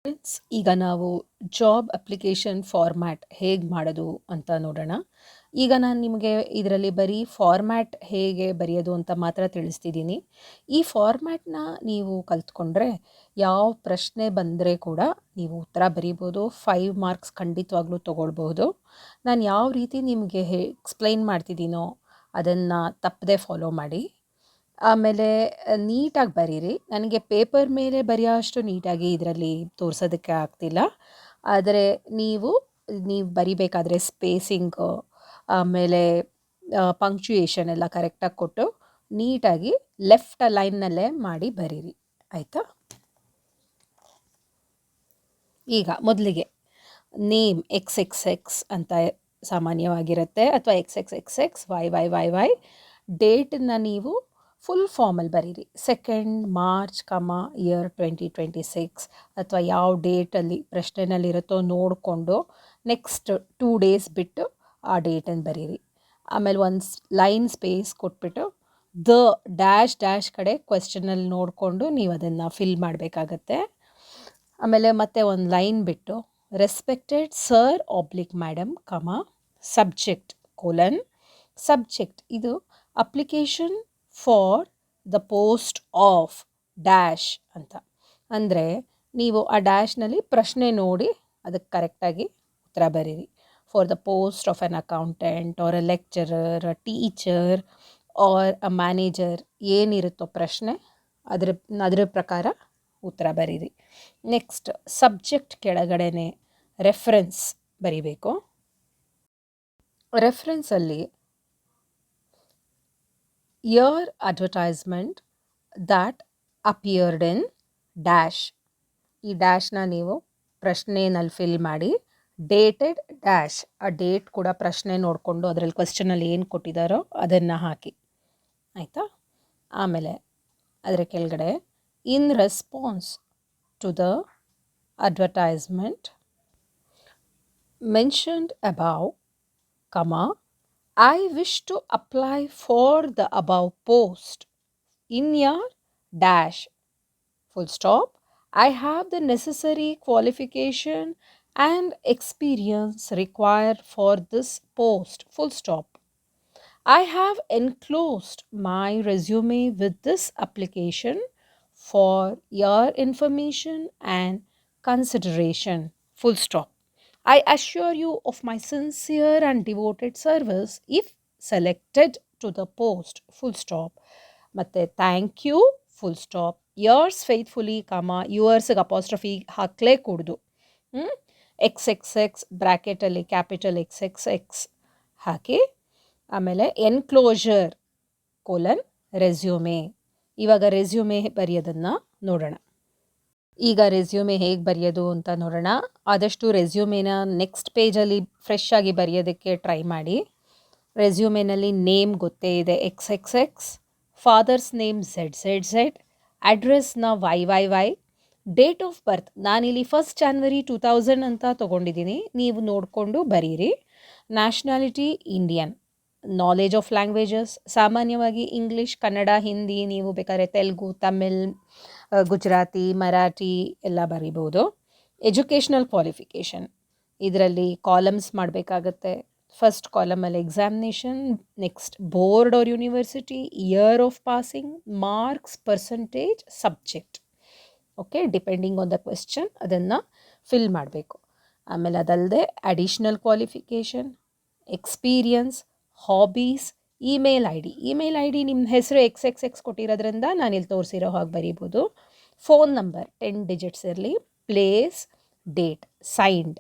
Friends, ಈಗ ನಾವು job application format ಹೇಗೆ ಮಾಡೋದು ಅಂತ ನೋಡೋಣ. ಈಗ ನಾನು ನಿಮಗೆ ಇದರಲ್ಲಿ ಬರೀ ಫಾರ್ಮ್ಯಾಟ್ ಹೇಗೆ ಬರೆಯೋದು ಅಂತ ಮಾತ್ರ ತಿಳಿಸ್ತಿದ್ದೀನಿ. ಈ ಫಾರ್ಮ್ಯಾಟ್ನ ನೀವು ಕಲ್ತ್ಕೊಂಡ್ರೆ ಯಾವ ಪ್ರಶ್ನೆ ಬಂದರೆ ಕೂಡ ನೀವು ಉತ್ತರ ಬರೀಬೋದು. 5 ಮಾರ್ಕ್ಸ್ ಖಂಡಿತವಾಗ್ಲೂ ತೊಗೊಳ್ಬಹುದು. ನಾನು ಯಾವ ರೀತಿ ನಿಮಗೆ ಎಕ್ಸ್ಪ್ಲೈನ್ ಮಾಡ್ತಿದ್ದೀನೋ ಅದನ್ನು ತಪ್ಪದೆ ಫಾಲೋ ಮಾಡಿ. ಆಮೇಲೆ ನೀಟಾಗಿ ಬರೀರಿ. ನನಗೆ ಪೇಪರ್ ಮೇಲೆ ಬರೆಯೋ ಅಷ್ಟು ನೀಟಾಗಿ ಇದರಲ್ಲಿ ತೋರಿಸೋದಕ್ಕೆ ಆಗ್ತಿಲ್ಲ. ಆದರೆ ನೀವು ಬರಿಬೇಕಾದ್ರೆ ಸ್ಪೇಸಿಂಗು, ಆಮೇಲೆ ಪಂಕ್ಚುಯೇಷನ್ ಎಲ್ಲ ಕರೆಕ್ಟಾಗಿ ಕೊಟ್ಟು ನೀಟಾಗಿ ಲೆಫ್ಟ್ ಲೈನ್ನಲ್ಲೇ ಮಾಡಿ ಬರೀರಿ, ಆಯಿತಾ? ಈಗ ಮೊದಲಿಗೆ ನೇಮ್ XXX ಅಂತ ಸಾಮಾನ್ಯವಾಗಿರುತ್ತೆ, ಅಥವಾ XXXX YYYY. ಡೇಟನ್ನು ನೀವು ಫುಲ್ ಫಾರ್ಮಲ್ಲಿ ಬರೀರಿ. 2 ಮಾರ್ಚ್, ಇಯರ್ 2026, ಅಥವಾ ಯಾವ ಡೇಟಲ್ಲಿ ಪ್ರಶ್ನೆನಲ್ಲಿರುತ್ತೋ ನೋಡಿಕೊಂಡು ನೆಕ್ಸ್ಟ್ 2 ಡೇಸ್ ಬಿಟ್ಟು ಆ ಡೇಟನ್ನು ಬರೀರಿ. ಆಮೇಲೆ ಒಂದು ಲೈನ್ ಸ್ಪೇಸ್ ಕೊಟ್ಬಿಟ್ಟು ದ ಡ್ಯಾಶ್ ಕಡೆ ಕ್ವೆಶ್ಚನಲ್ಲಿ ನೋಡಿಕೊಂಡು ನೀವು ಅದನ್ನು ಫಿಲ್ ಮಾಡಬೇಕಾಗತ್ತೆ. ಆಮೇಲೆ ಮತ್ತೆ ಒಂದು ಲೈನ್ ಬಿಟ್ಟು respected sir / madam, subject subject ಇದು application for the post of dash ಅಂತ. ಅಂದರೆ ನೀವು ಆ ಡ್ಯಾಶ್ನಲ್ಲಿ ಪ್ರಶ್ನೆ ನೋಡಿ ಅದಕ್ಕೆ ಕರೆಕ್ಟಾಗಿ ಉತ್ತರ ಬರೀರಿ. For the post of an accountant or a lecturer, a teacher or a manager, ಏನಿರುತ್ತೋ ಪ್ರಶ್ನೆ ಅದರ ಪ್ರಕಾರ ಉತ್ತರ ಬರೀರಿ. ನೆಕ್ಸ್ಟ್ ಸಬ್ಜೆಕ್ಟ್ ಕೆಳಗಡೆನೆ ರೆಫರೆನ್ಸ್ ಬರೀಬೇಕು. ರೆಫರೆನ್ಸಲ್ಲಿ year advertisement that appeared in dash, ಈ ಡ್ಯಾಶ್ನ ನೀವು ಪ್ರಶ್ನೆನಲ್ಲಿ ಫಿಲ್ ಮಾಡಿ. ಡೇಟೆಡ್ ಡ್ಯಾಶ್, ಆ ಡೇಟ್ ಕೂಡ ಪ್ರಶ್ನೆ ನೋಡಿಕೊಂಡು ಅದರಲ್ಲಿ ಕ್ವೆಶ್ಚನಲ್ಲಿ ಏನು ಕೊಟ್ಟಿದ್ದಾರೋ ಅದನ್ನು ಹಾಕಿ, ಆಯಿತಾ? ಆಮೇಲೆ ಅದರ ಕೆಳಗಡೆ in response to the advertisement mentioned above, I wish to apply for the above post in your dash, full stop. I have the necessary qualification and experience required for this post, full stop. I have enclosed my resume with this application for your information and consideration, full stop. I assure you of my sincere and devoted service if selected to the post, full stop. ಮತ್ತೆ thank you, full stop. yours faithfully, ಯುವರ್ಸ್ಗೆ apostrophe ಹಾಕಲೇ ಕೂಡ್ದು. XXX ಬ್ರ್ಯಾಕೆಟಲ್ಲಿ capital XXX ಹಾಕಿ, ಆಮೇಲೆ enclosure resume. ಇವಾಗ resume ಬರೆಯೋದನ್ನು ನೋಡೋಣ. ಈಗ ರೆಸ್ಯೂಮೆ ಹೇಗೆ ಬರೆಯೋದು ಅಂತ ನೋಡೋಣ. ಆದಷ್ಟು ರೆಸ್ಯೂಮೆನ ನೆಕ್ಸ್ಟ್ ಪೇಜಲ್ಲಿ ಫ್ರೆಶ್ ಆಗಿ ಬರೆಯೋದಕ್ಕೆ ಟ್ರೈ ಮಾಡಿ. ರೆಸ್ಯೂಮೆನಲ್ಲಿ ನೇಮ್ ಗೊತ್ತೇ ಇದೆ, XXX, ಫಾದರ್ಸ್ ನೇಮ್ ZZZ, ಅಡ್ರೆಸ್ನ YYY, ಡೇಟ್ ಆಫ್ ಬರ್ತ್ ನಾನಿಲ್ಲಿ 1 January 2000 ಅಂತ ತೊಗೊಂಡಿದ್ದೀನಿ, ನೀವು ನೋಡಿಕೊಂಡು ಬರೀರಿ. Nationality Indian. Knowledge of languages ಸಾಮಾನ್ಯವಾಗಿ ಇಂಗ್ಲೀಷ್, ಕನ್ನಡ, ಹಿಂದಿ, ನೀವು ಬೇಕಾದ್ರೆ ತೆಲುಗು, ತಮಿಳ್, ಗುಜರಾತಿ, ಮರಾಠಿ ಎಲ್ಲ ಬರಿಬೋದು. ಎಜುಕೇಷ್ನಲ್ ಕ್ವಾಲಿಫಿಕೇಷನ್, ಇದರಲ್ಲಿ ಕಾಲಮ್ಸ್ ಮಾಡಬೇಕಾಗತ್ತೆ. ಫಸ್ಟ್ ಕಾಲಮಲ್ಲಿ examination, next board or university, year of passing, marks, percentage, subject. Okay, depending on the question ಅದನ್ನು ಫಿಲ್ ಮಾಡಬೇಕು. ಆಮೇಲೆ ಅದಲ್ಲದೆ additional qualification, experience, hobbies, email I D ನಿಮ್ಮ ಹೆಸರು XXX ಕೊಟ್ಟಿರೋದ್ರಿಂದ ನಾನಿಲ್ಲಿ ತೋರಿಸಿರೋ ಹಾಗೆ ಬರೀಬೋದು. ಫೋನ್ ನಂಬರ್ 10 digits ಇರಲಿ. Place, date, signed